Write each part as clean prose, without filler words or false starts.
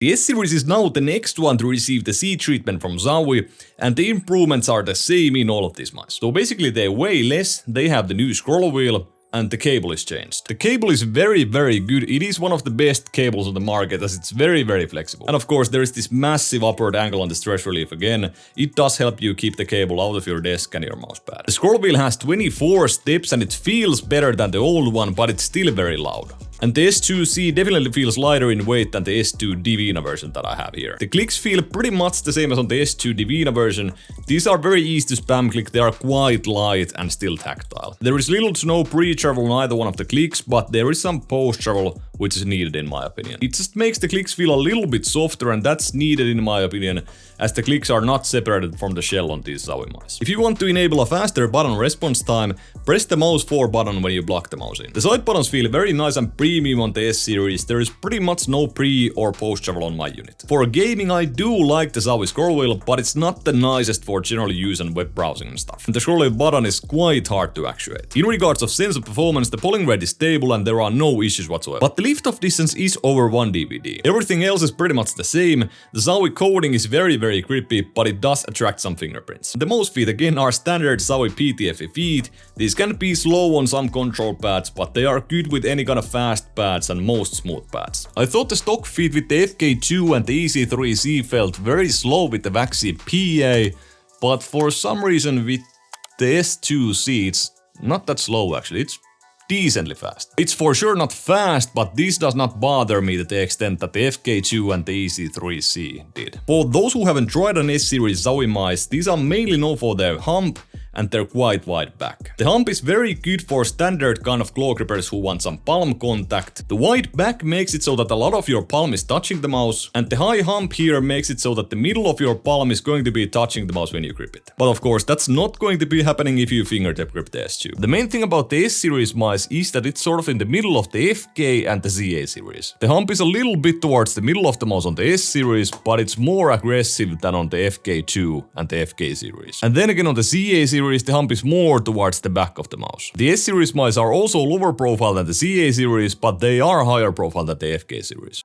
The S series is now the next one to receive the C treatment from Zowie, and the improvements are the same in all of these mice. So basically they weigh less, they have the new scroll wheel, and the cable is changed. The cable is very good. It is one of the best cables on the market as it's very flexible. And of course there is this massive upward angle on the stress relief again. It does help you keep the cable out of your desk and your mousepad. The scroll wheel has 24 steps and it feels better than the old one, but it's still very loud. And the S2-C definitely feels lighter in weight than the S2 Divina version that I have here. The clicks feel pretty much the same as on the S2 Divina version. These are very easy to spam click, they are quite light and still tactile. There is little to no pre-travel on either one of the clicks, but there is some post-travel which is needed in my opinion. It just makes the clicks feel a little bit softer and that's needed in my opinion, as the clicks are not separated from the shell on these Zowie mice. If you want to enable a faster button response time, press the mouse 4 button when you block the mouse in. The side buttons feel very nice and premium on the S series. There is pretty much no pre or post travel on my unit. For gaming I do like the Zowie scroll wheel, but it's not the nicest for general use and web browsing and stuff. And the scroll wheel button is quite hard to actuate. In regards of sense of performance, the polling rate is stable and there are no issues whatsoever. But the lift off distance is over 1 dBd. Everything else is pretty much the same. The Zowie coding is very grippy, but it does attract some fingerprints. The mouse feet again are standard Zowie PTFE feet. These can be slow on some control pads, but they are good with any kind of fast pads and most smooth pads. I thought the stock feet with the FK2 and the EC3C felt very slow with the Waxy PA, but for some reason with the S2-C it's not that slow actually, it's decently fast. It's for sure not fast, but this does not bother me to the extent that the FK2 and the EC3C did. For those who haven't tried an S-series Zowie mice, these are mainly known for their hump and their quite wide back. The hump is very good for standard kind of claw grippers who want some palm contact. The wide back makes it so that a lot of your palm is touching the mouse, and the high hump here makes it so that the middle of your palm is going to be touching the mouse when you grip it. But of course that's not going to be happening if you fingertip grip the S2. The main thing about the S-series mice is that it's sort of in the middle of the FK and the ZA series. The hump is a little bit towards the middle of the mouse on the S series, but it's more aggressive than on the FK2 and the FK series. And then again on the ZA series, the hump is more towards the back of the mouse. The S series mice are also lower profile than the ZA series, but they are higher profile than the FK series.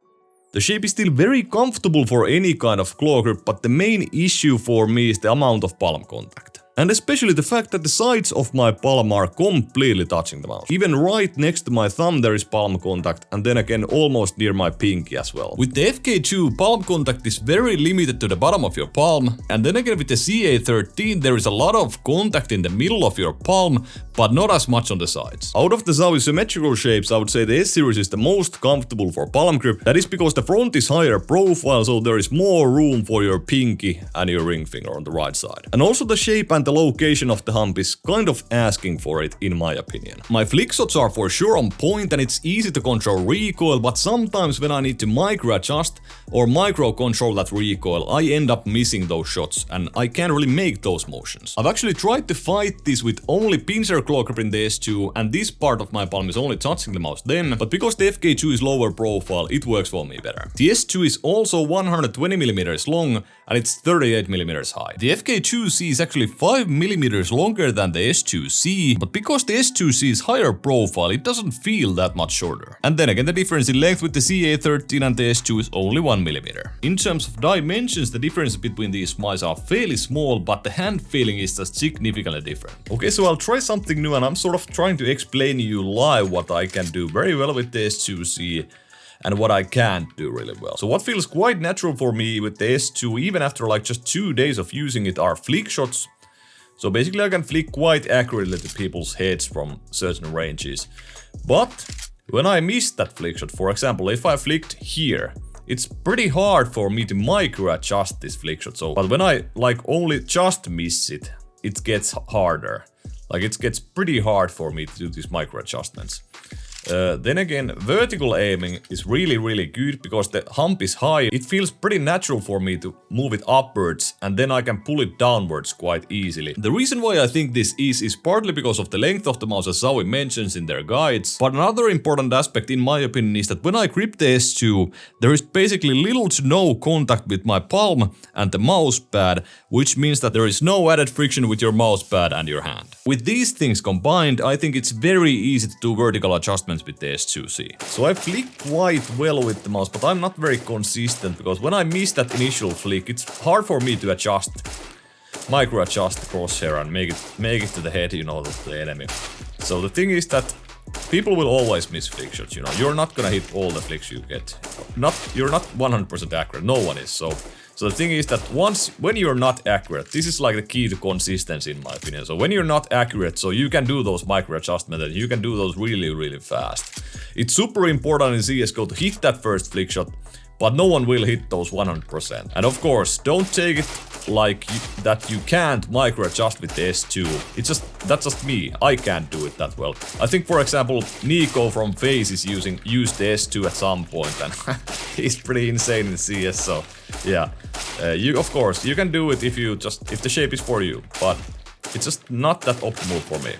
The shape is still very comfortable for any kind of claw grip, but the main issue for me is the amount of palm contact. And especially the fact that the sides of my palm are completely touching the mouse. Even right next to my thumb there is palm contact, and then again almost near my pinky as well. With the FK2, palm contact is very limited to the bottom of your palm, and then again with the CA13 there is a lot of contact in the middle of your palm, but not as much on the sides. Out of the Zowie symmetrical shapes, I would say the S series is the most comfortable for palm grip. That is because the front is higher profile, so there is more room for your pinky and your ring finger on the right side. And also the shape and the location of the hump is kind of asking for it in my opinion. My flick shots are for sure on point and it's easy to control recoil, but sometimes when I need to micro adjust or micro control that recoil, I end up missing those shots and I can't really make those motions. I've actually tried to fight this with only pincer claw grip in the S2 and this part of my palm is only touching the mouse then, but because the FK2 is lower profile, it works for me better. The S2 is also 120mm long and it's 38mm high. The FK2C is actually 5mm longer than the S2-C, but because the S2-C is higher profile, it doesn't feel that much shorter. And then again, the difference in length with the CA13 and the S2 is only 1mm. In terms of dimensions, the difference between these mice are fairly small, but the hand feeling is just significantly different. Okay, so I'll try something new and I'm sort of trying to explain you live what I can do very well with the S2-C and what I can't do really well. So what feels quite natural for me with the S2, even after like just 2 days of using it, are flick shots. So basically I can flick quite accurately to people's heads from certain ranges. But when I miss that flick shot, for example, if I flicked here, it's pretty hard for me to micro adjust this flick shot. So, but when I like only just miss it, it gets harder. Like it gets pretty hard for me to do these micro adjustments. Then again, vertical aiming is really good because the hump is high. It feels pretty natural for me to move it upwards and then I can pull it downwards quite easily. The reason why I think this is partly because of the length of the mouse as Zowie mentions in their guides, but another important aspect in my opinion is that when I grip the S2, there is basically little to no contact with my palm and the mouse pad, which means that there is no added friction with your mouse pad and your hand. With these things combined, I think it's very easy to do vertical adjustments adjustments with the S2-C. So I flick quite well with the mouse, but I'm not very consistent because when I miss that initial flick, it's hard for me to adjust, micro adjust the crosshair and make it to the head, you know, of the enemy. So the thing is that people will always miss flick shots, you know. You're not gonna hit all the flicks you get. You're not 100% accurate, no one is. So the thing is that when you're not accurate, this is like the key to consistency in my opinion. So when you're not accurate, so you can do those micro adjustments and you can do those really, really fast. It's super important in CSGO to hit that first flick shot, but no one will hit those 100%. And of course, don't take it like that you can't micro adjust with the S2. That's just me. I can't do it that well. I think, for example, NiKo from FaZe is used the S2 at some point, and he's pretty insane in CS. So yeah, of course you can do it if the shape is for you, but it's just not that optimal for me.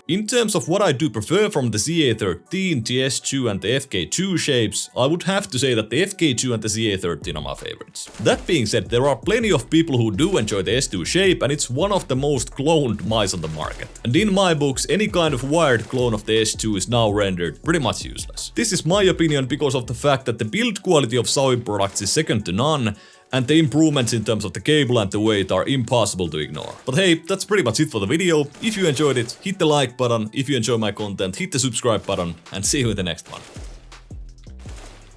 In terms of what I do prefer from the CA13, the S2 and the FK2 shapes, I would have to say that the FK2 and the CA13 are my favorites. That being said, there are plenty of people who do enjoy the S2 shape, and it's one of the most cloned mice on the market. And in my books, any kind of wired clone of the S2 is now rendered pretty much useless. This is my opinion because of the fact that the build quality of Zowie products is second to none, and the improvements in terms of the cable and the weight are impossible to ignore. But hey, that's pretty much it for the video. If you enjoyed it, hit the like button. If you enjoy my content, hit the subscribe button, and see you in the next one.